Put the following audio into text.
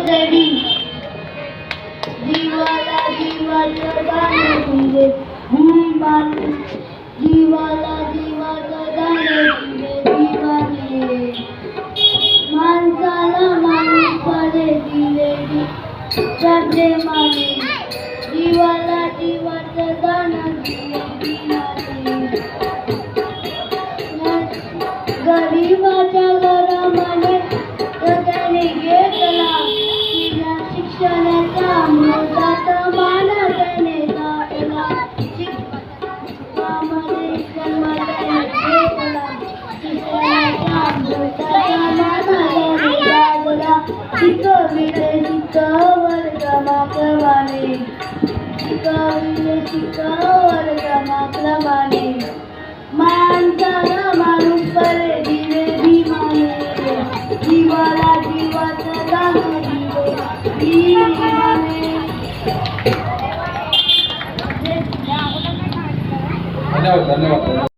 दडी जीवाला जीवाचं दान दिले भीमाने जीवाला जीवाचं दान दिले भीमाने माणसाला माणूस फळे दिले त्या प्रेमाने जीवाला जीवाचं दान दिले भीमाने गरीबाच्या घरामध्ये त्याने घेतला तिला शिक्षणाचा अमृताचा मान त्याने गाठला शिक्षणामध्ये जन्माला घेतला शिक्षणाचा अमृताचा मान त्याने गाठला शिकविले वर्गमाक्रमाने शिकविले वर्गमाक्रमाने माणसाला माणूस परे दिले भीमाने जीवाला जीवाचं दान दिले भीमाने. धन्यवाद.